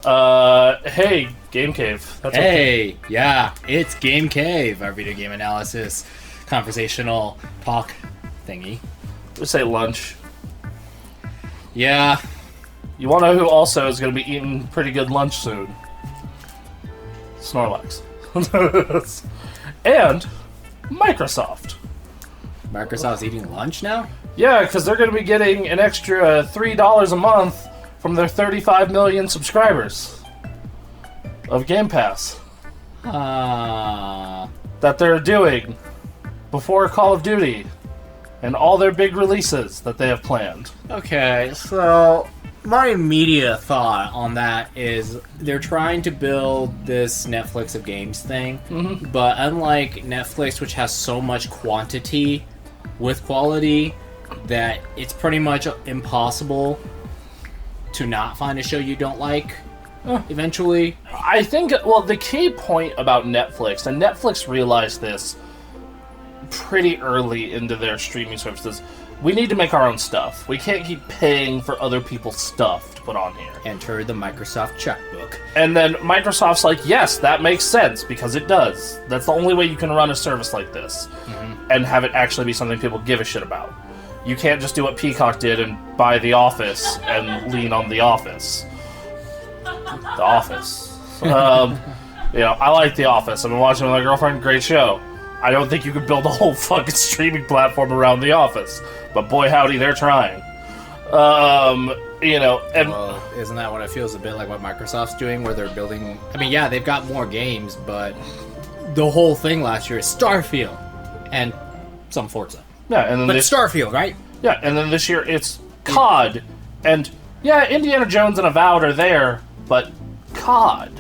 Hey, Game Cave. Hey, yeah, it's Game Cave, our video game analysis, conversational talk thingy. We say lunch. Yeah. You want to know who also is going to be eating pretty good lunch soon? Snorlax. And Microsoft. Microsoft's eating lunch now? Yeah, because they're going to be getting an extra $3 a month from their 35 million subscribers of Game Pass that they're doing before Call of Duty and all their big releases that they have planned. Okay, so my immediate thought on that is they're trying to build this Netflix of games thing, but unlike Netflix, which has so much quantity with quality that it's pretty much impossible to not find a show you don't like eventually. I think, well, the key point about Netflix, and Netflix realized this pretty early into their streaming services, we need to make our own stuff. We can't keep paying for other people's stuff to put on here. Enter the Microsoft checkbook. And then Microsoft's like, yes, that makes sense, because it does. That's the only way you can run a service like this and have it actually be something people give a shit about. You can't just do what Peacock did and buy The Office and lean on The Office. The Office. I like The Office. I've been watching it with my girlfriend. Great show. I don't think you could build a whole fucking streaming platform around The Office. But boy howdy, they're trying. Well, isn't that what it feels a bit like what Microsoft's doing, where they're building... I mean, yeah, they've got more games, but the whole thing last year is Starfield and some Forza. Yeah, and then but Starfield, right? Yeah, and then this year it's COD. And, yeah, Indiana Jones and Avowed are there, but COD.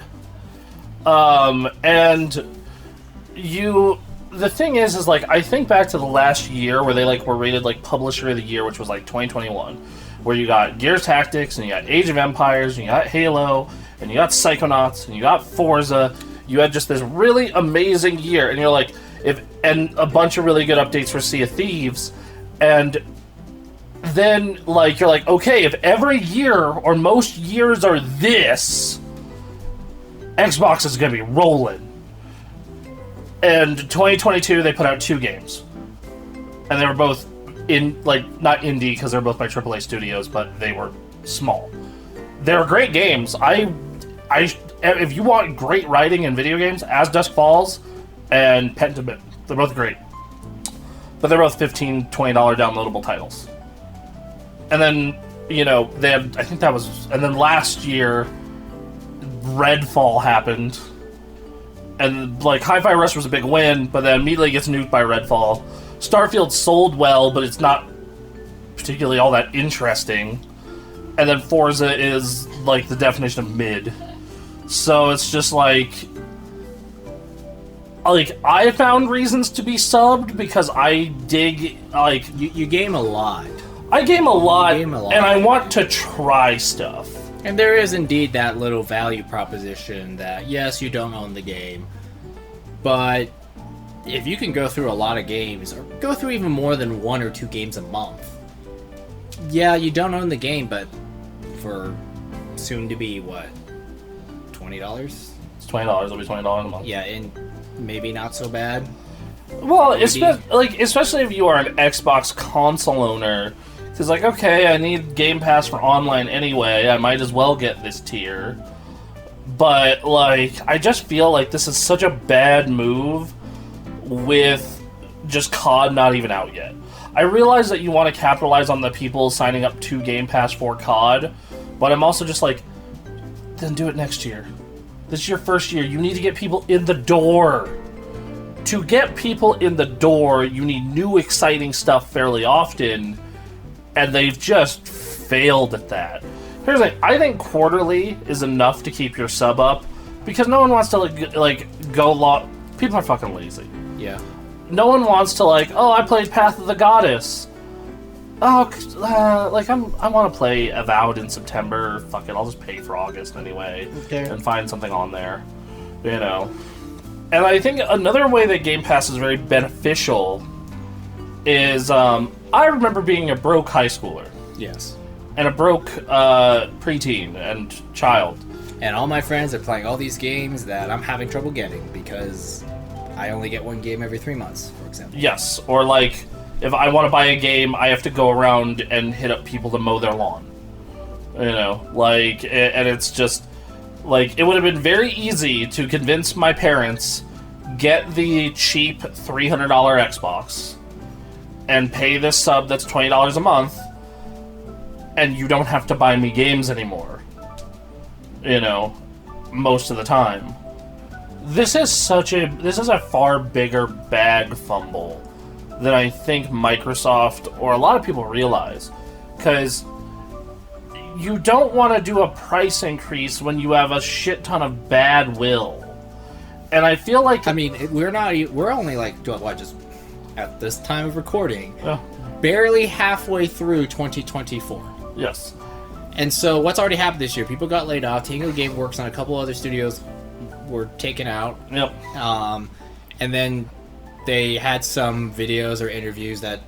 The thing is like, I think back to the last year where they, like, were rated, like, Publisher of the Year, which was, like, 2021, where you got Gears Tactics, and you got Age of Empires, and you got Halo, and you got Psychonauts, and you got Forza. You had just this really amazing year, and you're like... and a bunch of really good updates for Sea of Thieves, and then, like, you're like, okay, if every year, or most years are this, Xbox is gonna be rolling. And 2022, they put out 2 games. And they were both not indie, because they're both by AAA studios, but they were small. They were great games. If you want great writing in video games, As Dusk Falls and Pentiment. They're both great. But they're both $15, $20 downloadable titles. And then, they had, I think that was... And then last year, Redfall happened. And, like, Hi-Fi Rush was a big win, but then immediately gets nuked by Redfall. Starfield sold well, but it's not particularly all that interesting. And then Forza is, like, the definition of mid. So it's just, like, I found reasons to be subbed because I dig, like... You game a lot. I game a lot, and I want to try stuff. And there is indeed that little value proposition that, yes, you don't own the game, but if you can go through a lot of games, or go through even more than 1 or 2 games a month, yeah, you don't own the game, but for soon to be, what, $20? It's $20, it'll be $20 a month. Yeah, and maybe not so bad. Well, especially if you are an Xbox console owner, it's like, okay, I need Game Pass for online anyway, I might as well get this tier. But, like, I just feel like this is such a bad move with just COD not even out yet. I realize that you want to capitalize on the people signing up to Game Pass for COD, but I'm also just like, then do it next year. This is your first year. You need to get people in the door. To get people in the door, you need new, exciting stuff fairly often, and they've just failed at that. Here's the thing. I think quarterly is enough to keep your sub up, because no one wants to, go People are fucking lazy. Yeah. No one wants to, I played Path of the Goddess. I want to play Avowed in September. Fuck it, I'll just pay for August anyway. Okay. And find something on there. And I think another way that Game Pass is very beneficial is, I remember being a broke high schooler. Yes. And a broke preteen and child. and all my friends are playing all these games that I'm having trouble getting because I only get one game every 3 months, for example. Yes, or like if I want to buy a game, I have to go around and hit up people to mow their lawn. You know, like, and it's just like it would have been very easy to convince my parents get the cheap $300 Xbox and pay this sub that's $20 a month, and you don't have to buy me games anymore. You know, most of the time. This is a far bigger bag fumble than I think Microsoft or a lot of people realize, because you don't want to do a price increase when you have a shit ton of bad will. And I feel like... I mean, we're only like, just at this time of recording, Yeah. barely halfway through 2024. Yes. And so what's already happened this year? People got laid off. Tango Gameworks and a couple other studios were taken out. Yep. And then they had some videos or interviews that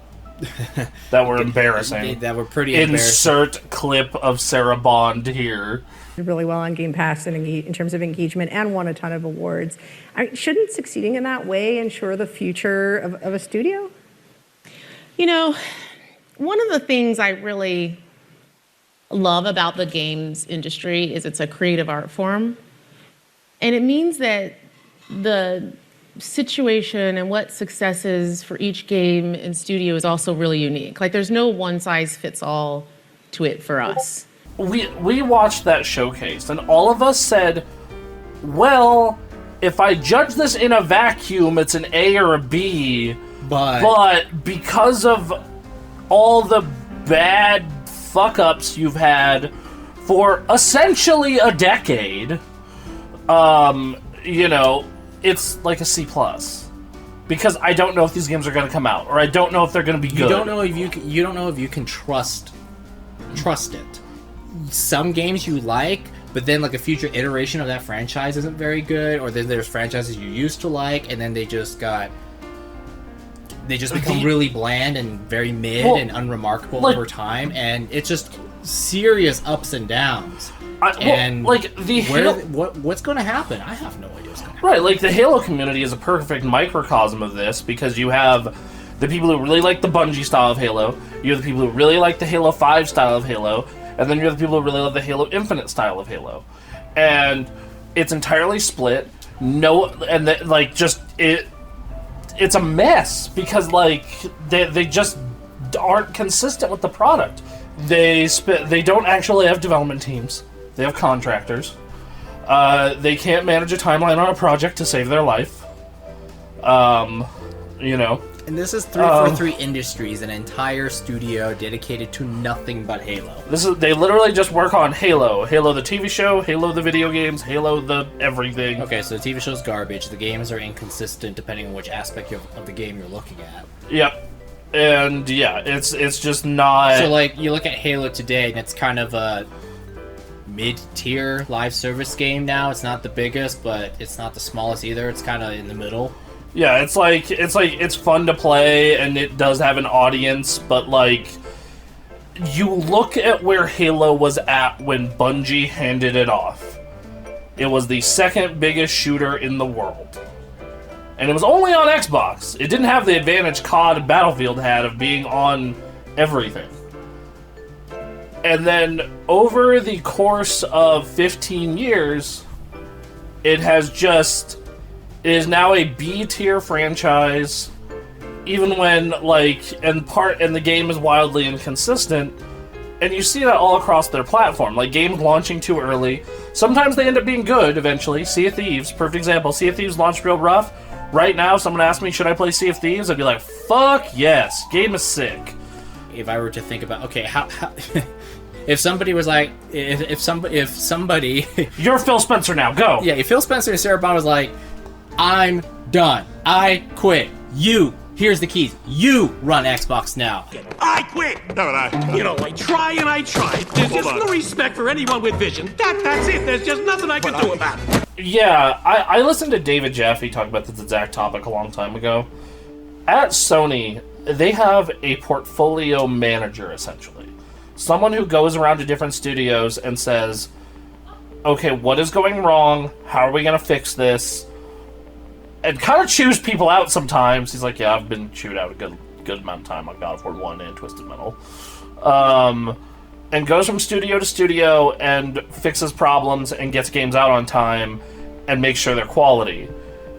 That were embarrassing. that were pretty embarrassing. Insert clip of Sarah Bond here. Did really well on Game Pass and in terms of engagement and won a ton of awards. Shouldn't succeeding in that way ensure the future of a studio? You know, one of the things I really love about the games industry is it's a creative art form. And it means that the situation and what success is for each game and studio is also really unique. Like, there's no one size fits all to it for us. We watched that showcase, and all of us said, well, if I judge this in a vacuum, it's an A or a B. But because of all the bad fuck-ups you've had for essentially a decade, you know, it's like a C+. Because I don't know if these games are going to come out, or I don't know if they're going to be good. You don't know if you can trust it. Some games you like, but then like a future iteration of that franchise isn't very good, or then there's franchises you used to like, and then they just become really bland and very mid and unremarkable over time, and it's just serious ups and downs. What's going to happen? I have no idea what's going to happen. Right, like the Halo community is a perfect microcosm of this, because you have the people who really like the Bungie style of Halo, you have the people who really like the Halo 5 style of Halo, and then you have the people who really love the Halo Infinite style of Halo. And it's entirely split. It's a mess, because like they just aren't consistent with the product. They don't actually have development teams. They have contractors. They can't manage a timeline on a project to save their life. You know. And this is 343 Industries, an entire studio dedicated to nothing but Halo. They literally just work on Halo. Halo the TV show, Halo the video games, Halo the everything. Okay, so the TV show's garbage. The games are inconsistent depending on which aspect of the game you're looking at. Yep. And yeah, it's just not... So like, you look at Halo today, and it's kind of a mid-tier live service game now. It's not the biggest, but it's not the smallest either. It's kind of in the middle. Yeah, it's fun to play, and it does have an audience, but like, you look at where Halo was at when Bungie handed it off. It was the second biggest shooter in the world. And it was only on Xbox. It didn't have the advantage COD and Battlefield had of being on everything. And then over the course of 15 years, it is now a B-tier franchise, even when, and the game is wildly inconsistent, and you see that all across their platform. Like, games launching too early. Sometimes they end up being good, eventually. Sea of Thieves, perfect example. Sea of Thieves launched real rough. Right now, if someone asked me, should I play Sea of Thieves? I'd be like, fuck yes, game is sick. If I were to think about, okay, how if somebody was like, if somebody... You're Phil Spencer now, go! Yeah, if Phil Spencer and Sarah Bond was like, I'm done. I quit. Here's the keys. You run Xbox now. I quit! No, I try and I try. There's just no respect for anyone with vision. That's it. There's just nothing I can do about it. Yeah, I listened to David Jaffe talk about this exact topic a long time ago. At Sony, they have a portfolio manager, essentially. Someone who goes around to different studios and says, okay, what is going wrong? How are we going to fix this? And kind of chews people out sometimes. He's like, yeah, I've been chewed out a good amount of time on God of War 1 and Twisted Metal. And goes from studio to studio and fixes problems and gets games out on time and makes sure they're quality.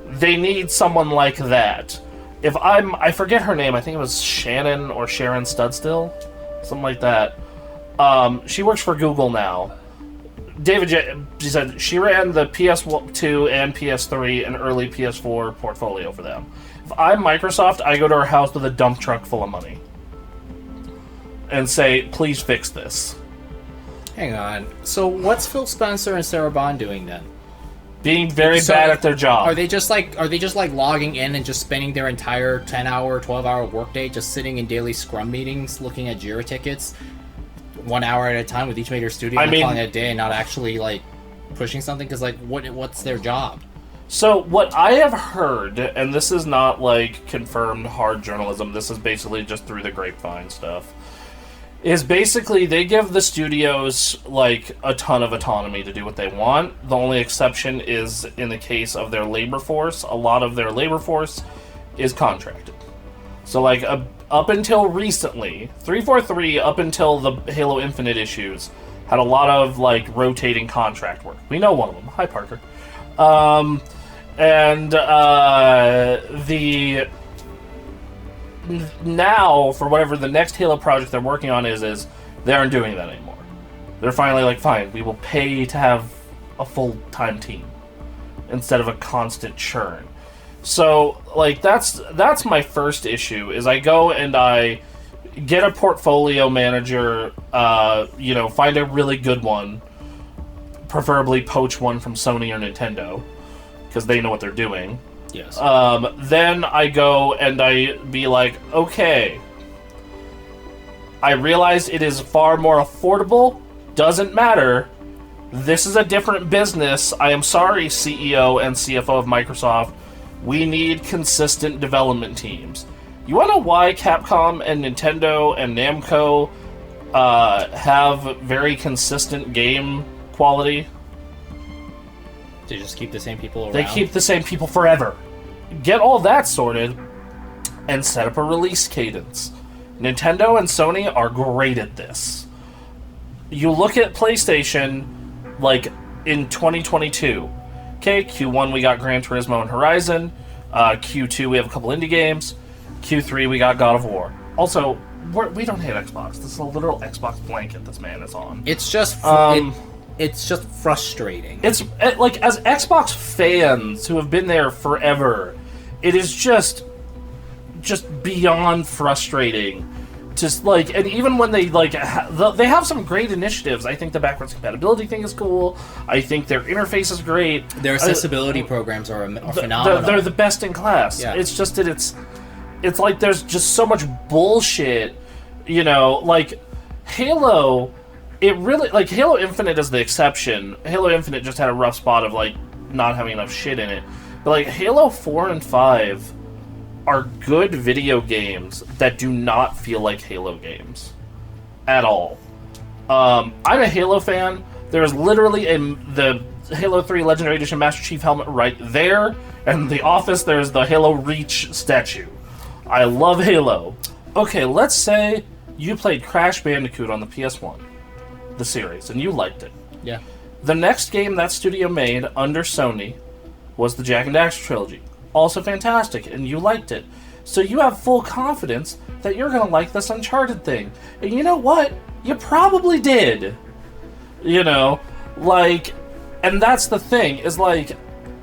They need someone like that. I forget her name, I think it was Shannon or Sharon Studstill, something like that. She works for Google now. She said she ran the PS2 and PS3 and early PS4 portfolio for them. If I'm Microsoft, I go to her house with a dump truck full of money and say, please fix this. Hang on. So what's Phil Spencer and Sarah Bond doing then? Being very bad at their job. Are they just like logging in and just spending their entire 10-hour, 12-hour workday just sitting in daily Scrum meetings, looking at Jira tickets, 1 hour at a time with each major studio, and calling it a day, and not actually like pushing something? Because like, what's their job? So what I have heard, and this is not like confirmed hard journalism, this is basically just through the grapevine stuff, is basically they give the studios like a ton of autonomy to do what they want. The only exception is in the case of their labor force. A lot of their labor force is contracted. So like up until recently, 343 up until the Halo Infinite issues had a lot of like rotating contract work. We know one of them. Hi, Parker. Now, for whatever the next Halo project they're working on is they aren't doing that anymore. They're finally like, fine, we will pay to have a full-time team instead of a constant churn. So, like, that's my first issue, is I go and I get a portfolio manager, find a really good one, preferably poach one from Sony or Nintendo, because they know what they're doing. Yes. Then I go and I be like, okay, I realize it is far more affordable, doesn't matter, this is a different business, I am sorry, CEO and CFO of Microsoft, we need consistent development teams. You wanna know why Capcom and Nintendo and Namco have very consistent game quality? They just keep the same people around? They keep the same people forever. Get all that sorted and set up a release cadence. Nintendo and Sony are great at this. You look at PlayStation, like, in 2022. Okay, Q1 we got Gran Turismo and Horizon. Q2 we have a couple indie games. Q3 we got God of War. Also, we don't hate Xbox. This is a literal Xbox blanket this man is on. It's just it's just frustrating. It's like, as Xbox fans who have been there forever, it is just beyond frustrating. Just like, and even when they like, they have some great initiatives. I think the backwards compatibility thing is cool. I think their interface is great. Their accessibility programs are phenomenal. They're the best in class. Yeah. It's just that it's like there's just so much bullshit. Like Halo. It really, like, Halo Infinite is the exception. Halo Infinite just had a rough spot of, like, not having enough shit in it. But, like, Halo 4 and 5 are good video games that do not feel like Halo games. At all. I'm a Halo fan. There's literally the Halo 3 Legendary Edition Master Chief helmet right there. And in the office, there's the Halo Reach statue. I love Halo. Okay, let's say you played Crash Bandicoot on the PS1. The series, and you liked it. Yeah. The next game that studio made under Sony was the Jak and Daxter trilogy. Also fantastic, and you liked it. So you have full confidence that you're going to like this Uncharted thing. And you know what? You probably did. Like, and that's the thing, is like,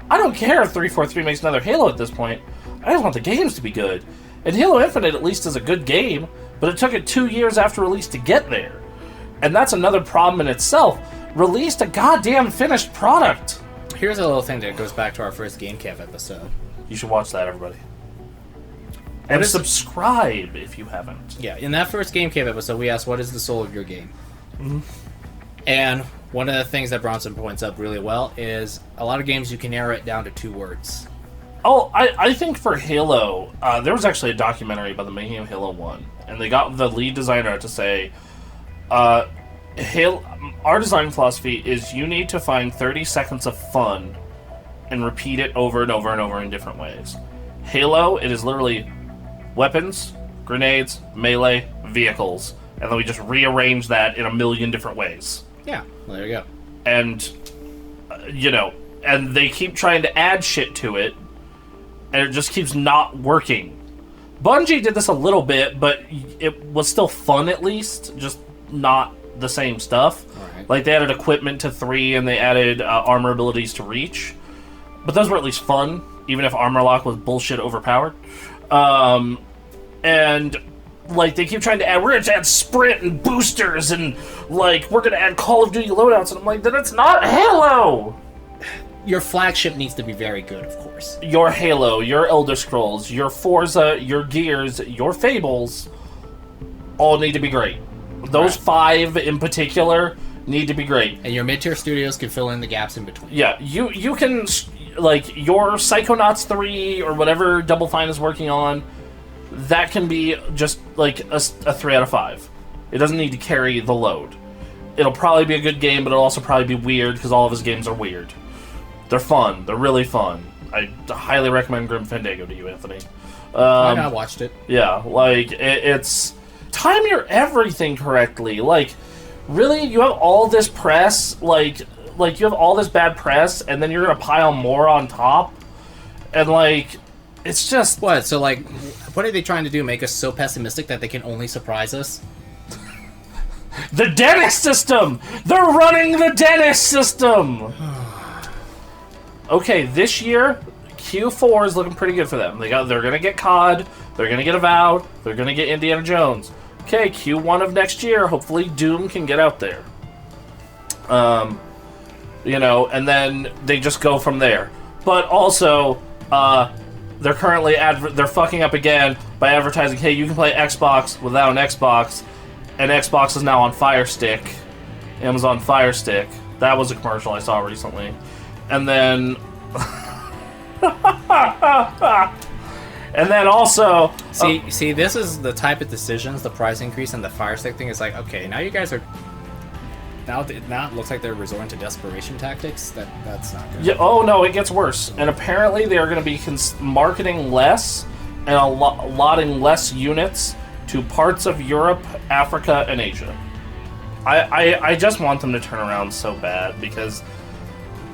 I don't care if 343 makes another Halo at this point. I just want the games to be good. And Halo Infinite at least is a good game, but it took it 2 years after release to get there. And that's another problem in itself. Released a goddamn finished product. Here's a little thing that goes back to our first Game Camp episode. You should watch that, everybody. And subscribe if you haven't. Yeah, in that first Game Camp episode, we asked, what is the soul of your game? Mm-hmm. And one of the things that Bronson points up really well is a lot of games you can narrow it down to 2 words. Oh, I think for Halo, there was actually a documentary about the making of Halo 1. And they got the lead designer to say, our design philosophy is you need to find 30 seconds of fun and repeat it over and over and over in different ways. Halo, it is literally weapons, grenades, melee, vehicles, and then we just rearrange that in a million different ways. Yeah, well, there you go. And, and they keep trying to add shit to it, and it just keeps not working. Bungie did this a little bit, but it was still fun at least, just not the same stuff. Right. Like, they added equipment to 3, and they added armor abilities to Reach. But those were at least fun, even if Armor Lock was bullshit overpowered. And, like, they keep trying to add, we're going to add sprint and boosters, and, like, we're going to add Call of Duty loadouts. And I'm like, then it's not Halo! Your flagship needs to be very good, of course. Your Halo, your Elder Scrolls, your Forza, your Gears, your Fables all need to be great. Those 5 in particular need to be great. And your mid-tier studios can fill in the gaps in between. Yeah, you can, like, your Psychonauts 3 or whatever Double Fine is working on, that can be just, like, a 3 out of 5. It doesn't need to carry the load. It'll probably be a good game, but it'll also probably be weird, because all of his games are weird. They're fun. They're really fun. I highly recommend Grim Fandango to you, Anthony. I watched it. Yeah, like, it's... Time your everything correctly. Like, really? You have all this press, like you have all this bad press, and then you're gonna pile more on top? And, like, it's just... What? So, like, what are they trying to do? Make us so pessimistic that they can only surprise us? The Dennis system! They're running the Dennis system! Okay, this year, Q4 is looking pretty good for them. They're gonna get COD, they're gonna get Avowed, they're gonna get Indiana Jones. Okay, Q1 of next year, hopefully Doom can get out there. And then they just go from there. But also, they're currently they're fucking up again by advertising, hey, you can play Xbox without an Xbox, and Xbox is now on Fire Stick. Amazon Fire Stick. That was a commercial I saw recently. And then... and then also... See, this is the type of decisions, the price increase and the Fire Stick thing is like, okay, now you guys are... Now it looks like they're resorting to desperation tactics. That's not good. Yeah, oh no, it gets worse. And apparently they are going to be marketing less and allotting less units to parts of Europe, Africa, and Asia. I just want them to turn around so bad, because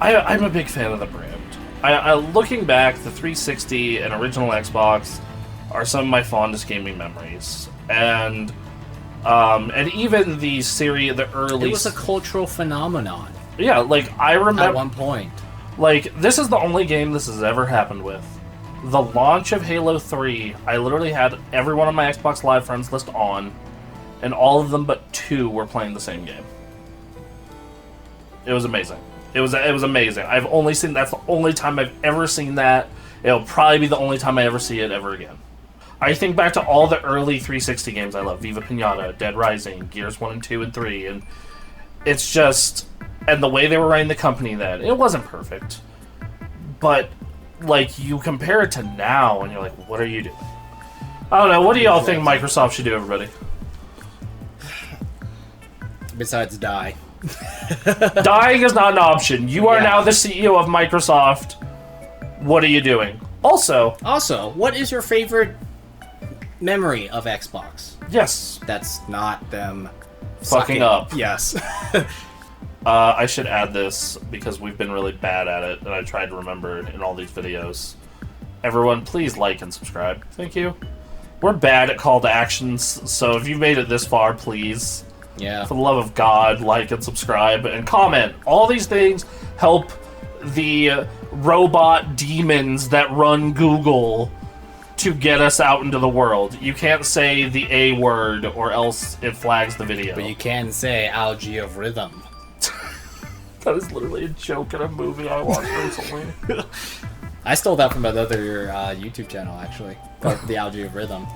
I'm a big fan of the brand. Looking back, the 360 and original Xbox are some of my fondest gaming memories. And even the series, the early... It was a cultural phenomenon. Yeah, like, I remember... At one point. Like, this is the only game this has ever happened with. The launch of Halo 3, I literally had every one of my Xbox Live friends list on, and all of them but 2 were playing the same game. It was amazing. It was amazing. I've only seen... That's the only time I've ever seen that. It'll probably be the only time I ever see it ever again. I think back to all the early 360 games I love. Viva Pinata, Dead Rising, Gears 1 and 2 and 3, and it's just... And the way they were running the company then, it wasn't perfect. But, like, you compare it to now, and you're like, what are you doing? I don't know, what do y'all think Microsoft should do, everybody? Besides die. Dying is not an option. You are now the CEO of Microsoft. What are you doing? Also, what is your favorite memory of Xbox? Yes. That's not them Fucking up. Yes. I should add this because we've been really bad at it, and I tried to remember in all these videos. Everyone, please like and subscribe. Thank you. We're bad at call to actions, so if you've made it this far, please, Yeah. for the love of God, like and subscribe and comment. All these things help the robot demons that run Google to get us out into the world. You can't say the A word or else it flags the video. But you can say Algae of Rhythm. That is literally a joke in a movie I watched recently. I stole that from another YouTube channel, actually. The Algae of Rhythm.